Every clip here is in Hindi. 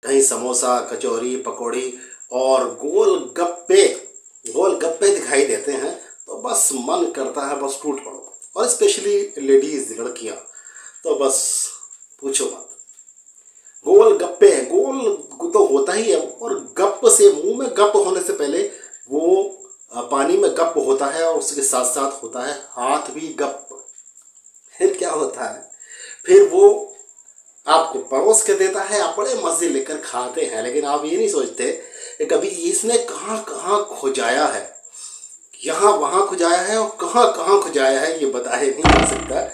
कहीं समोसा, कचौरी, पकौड़ी और गोल गप्पे दिखाई देते हैं तो बस मन करता है बस टूट पड़ो। और स्पेशली लेडीज, लड़कियां, तो बस पूछो मत। गोल गप्पे, गोल तो होता ही है, और गप से, मुंह में गप होने से पहले वो पानी में गप होता है और उसके साथ साथ होता है हाथ भी गप। फिर क्या होता है, फिर वो आपको परोस के देता है, आप बड़े मजे लेकर खाते हैं, लेकिन आप ये नहीं सोचते कि कभी इसने कहाँ कहाँ खुजाया है, यहाँ वहाँ खुजाया है और कहाँ कहाँ खुजाया है, ये बताया नहीं जा सकता।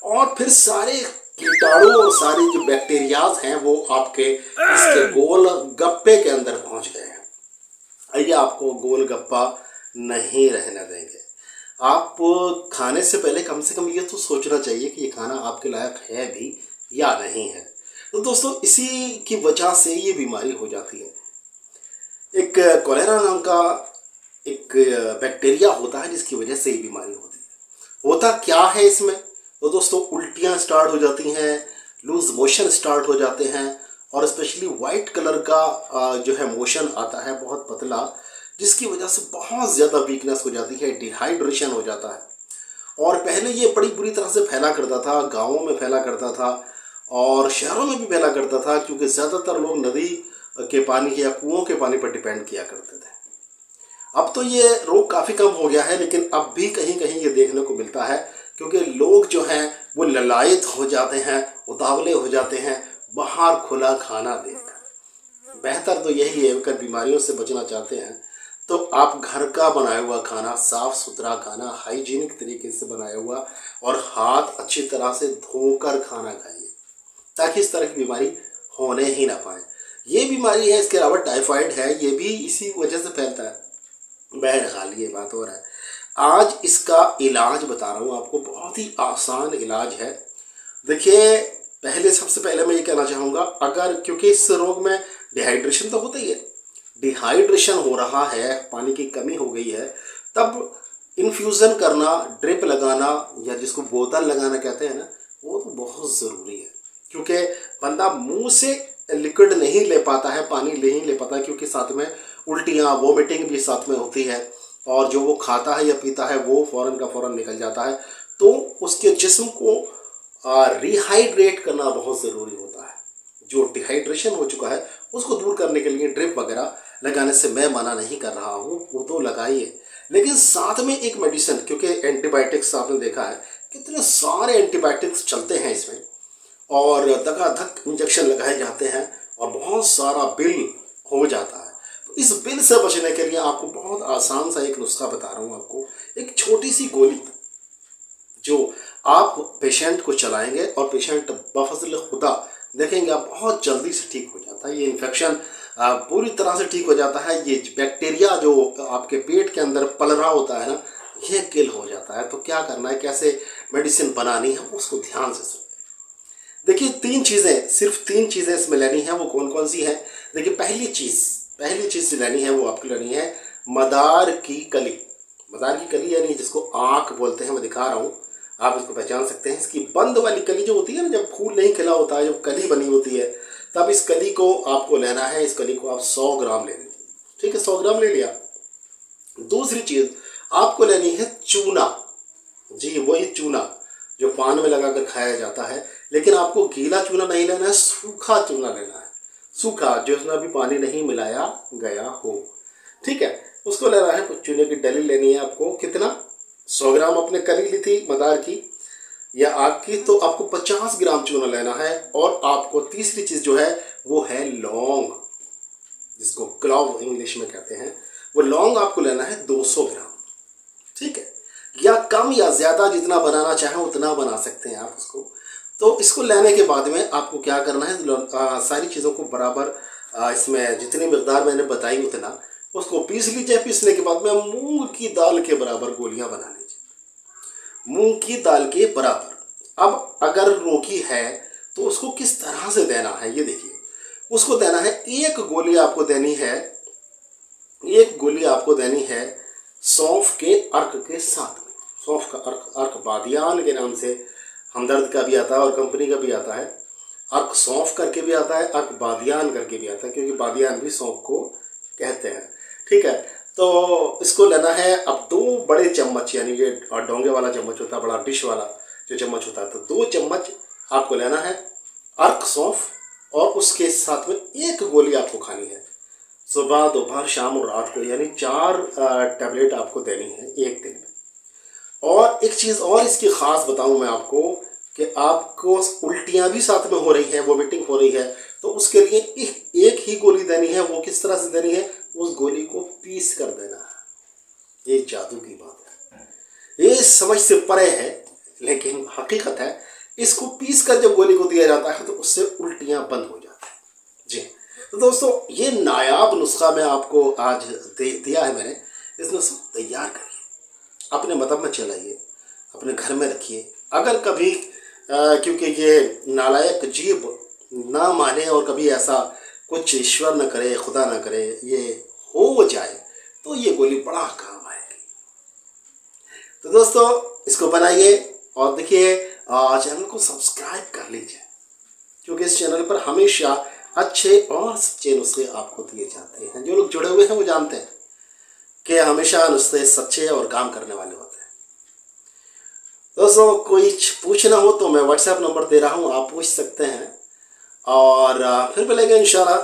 और फिर सारे कीटाणु और सारे जो बैक्टीरियाज हैं वो आपके इसके गोल गप्पे के अंदर पहुंच गए हैं। आइए आपको गोल गप्पा नहीं रहने देंगे। आप खाने से पहले कम से कम ये तो सोचना चाहिए कि ये खाना आपके लायक है भी या नहीं है। तो दोस्तों, इसी की वजह से ये बीमारी हो जाती है। एक कोलेरा नाम का एक बैक्टीरिया होता है जिसकी वजह से ये बीमारी होती है। होता क्या है इसमें, तो दोस्तों उल्टियाँ स्टार्ट हो जाती हैं, लूज मोशन स्टार्ट हो जाते हैं, और स्पेशली वाइट कलर का जो है मोशन आता है बहुत पतला, जिसकी वजह से बहुत ज़्यादा वीकनेस हो जाती है, डिहाइड्रेशन हो जाता है। और पहले ये बड़ी बुरी तरह से फैला करता था, गाँवों में फैला करता था और शहरों में भी फैला करता था, क्योंकि ज़्यादातर लोग नदी के पानी या कुओं के पानी पर डिपेंड किया करते थे। अब तो ये रोग काफ़ी कम हो गया है, लेकिन अब भी कहीं कहीं ये देखने को मिलता है, क्योंकि लोग जो हैं वो ललायत हो जाते हैं, उतावले हो जाते हैं बाहर खुला खाना देखकर। बेहतर तो यही है, अगर बीमारियों से बचना चाहते हैं तो आप घर का बनाया हुआ खाना, साफ़ सुथरा खाना, हाइजीनिक तरीके से बनाया हुआ और हाथ अच्छी तरह से धोकर खाना खाइए, ताकि इस तरह की बीमारी होने ही ना पाए। ये बीमारी है, इसके अलावा टाइफाइड है, ये भी इसी वजह से फैलता है। बहरहाल ये बात हो रहा है। आज इसका इलाज बता रहा हूँ आपको, बहुत ही आसान इलाज है। देखिए, सबसे पहले मैं ये कहना चाहूँगा, अगर, क्योंकि इस रोग में डिहाइड्रेशन तो होता ही है, डिहाइड्रेशन हो रहा है, पानी की कमी हो गई है, तब इन्फ्यूज़न करना, ड्रिप लगाना या जिसको बोतल लगाना कहते हैं ना, वो तो बहुत ज़रूरी है। क्योंकि बंदा मुंह से लिक्विड नहीं ले पाता है, पानी नहीं ले पाता, क्योंकि साथ में उल्टियाँ, वोमिटिंग भी साथ में होती है, और जो वो खाता है या पीता है वो फ़ौरन का फ़ौरन निकल जाता है। तो उसके जिस्म को रिहाइड्रेट करना बहुत ज़रूरी होता है। जो डिहाइड्रेशन हो चुका है उसको दूर करने के लिए ड्रिप वगैरह लगाने से मैं मना नहीं कर रहा हूँ, वो तो लगाइए, लेकिन साथ में एक मेडिसिन, क्योंकि एंटीबायोटिक्स आपने देखा है कितने सारे एंटीबायोटिक्स चलते हैं इसमें, और धकाधक इंजेक्शन लगाए जाते हैं और बहुत सारा बिल हो जाता है। तो इस बिल से बचने के लिए आपको बहुत आसान सा एक नुस्खा बता रहा हूँ आपको। एक छोटी सी गोली जो आप पेशेंट को चलाएंगे और पेशेंट बफज़ल खुदा देखेंगे आप बहुत जल्दी से ठीक हो जाता है। ये इन्फेक्शन पूरी तरह से ठीक हो जाता है। ये बैक्टीरिया जो आपके पेट के अंदर पल रहा होता है ना, ये किल हो जाता है। तो क्या करना है, कैसे मेडिसिन बनानी है, उसको ध्यान से सुनिए। देखिए, सिर्फ तीन चीज़ें इसमें लेनी है। वो कौन कौन सी है? देखिए, पहली चीज़ लेनी है वो आपको लेनी है मदार की कली। मदार की कली यानी जिसको आँख बोलते हैं, मैं दिखा रहा हूँ, आप इसको पहचान सकते हैं। इसकी बंद वाली कली जो होती है ना, जब फूल नहीं खिला होता है, जब कली बनी होती है, तब इस कली को आपको लेना है। इस कली को आप 100 ग्राम ले लीजिए, ठीक है, 100 ग्राम ले लिया। दूसरी चीज़ आपको लेनी है चूना। जी, वही चूना जो पान में लगाकर खाया जाता है, लेकिन आपको गीला चूना नहीं लेना है, सूखा चूना लेना है, सूखा, जिसमें अभी पानी नहीं मिलाया गया हो, ठीक है, उसको लेना है। कुछ चूने की डली लेनी है आपको। कितना? 100 ग्राम आपने कली ली थी मदार की या आग की, तो आपको 50 ग्राम चूना लेना है। और आपको तीसरी चीज़ जो है वो है लौंग, जिसको क्लॉव इंग्लिश में कहते हैं। वो लौंग आपको लेना है 200 ग्राम, ठीक है, या कम या ज़्यादा, जितना बनाना चाहें उतना बना सकते हैं आप उसको। तो इसको लेने के बाद में आपको क्या करना है, सारी चीज़ों को बराबर, इसमें जितनी मकदार मैंने बताई उतना उसको पीस लीजिए। पीसने के बाद में मूंग की दाल के बराबर गोलियां बना लीजिए, मूंग की दाल के बराबर। अब अगर रोगी है तो उसको किस तरह से देना है ये देखिए। उसको देना है, एक गोली आपको देनी है सौंफ के अर्क के साथ में। सौंफ का अर्क बादियान के नाम से हमदर्द का भी आता है और कंपनी का भी आता है। अर्क सौंफ करके भी आता है, अर्क बादियान करके भी आता है, क्योंकि बादियान भी सौंफ को कहते हैं। ठीक है, तो इसको लेना है अब 2 बड़े चम्मच, यानी ये डोंगे वाला चम्मच होता है, बड़ा डिश वाला जो चम्मच होता है, तो 2 चम्मच आपको लेना है अर्क सौंफ, और उसके साथ में 1 गोली आपको खानी है सुबह, दोपहर, शाम और रात को, यानी 4 टैबलेट आपको देनी है एक दिन में। और एक चीज़ और इसकी ख़ास बताऊं मैं आपको कि आपको उल्टियाँ भी साथ में हो रही है, वोमिटिंग हो रही है, तो उसके लिए एक ही गोली देनी है। वो किस तरह से देनी है, उस गोली को पीस कर देना है। ये जादू की बात है, ये समझ से परे है लेकिन हकीकत है। इसको पीस कर जब गोली को दिया जाता है तो उससे उल्टियाँ बंद हो जाती हैं। जी, तो दोस्तों ये नायाब नुस्खा मैं आपको आज दिया है मैंने। इस नुस्खे को तैयार करिए, अपने मतलब में चलाइए, अपने घर में रखिए। अगर कभी क्योंकि ये नालायक जीव ना माने और कभी ऐसा कुछ ईश्वर न करे, खुदा न करे, ये हो जाए तो ये गोली बड़ा काम आएगी। तो दोस्तों इसको बनाइए और देखिए, चैनल को सब्सक्राइब कर लीजिए, क्योंकि इस चैनल पर हमेशा अच्छे और सच्चे नुस्खे आपको दिए जाते हैं। जो लोग जुड़े हुए हैं वो जानते हैं कि हमेशा नुस्खे सच्चे और काम करने वाले होते हैं। दोस्तों कोई पूछना हो तो मैं व्हाट्सएप नंबर दे रहा हूँ, आप पूछ सकते हैं। और फिर मिलेंगे इंशाल्लाह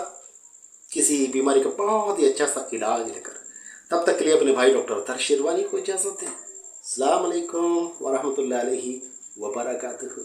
किसी बीमारी का बहुत ही अच्छा सा इलाज लेकर। तब तक के लिए अपने भाई डॉक्टर अतर शेरवानी को इजाज़त दें। अस्सलाम वालेकुम वरहमतुल्लाहि वबरकातुहू।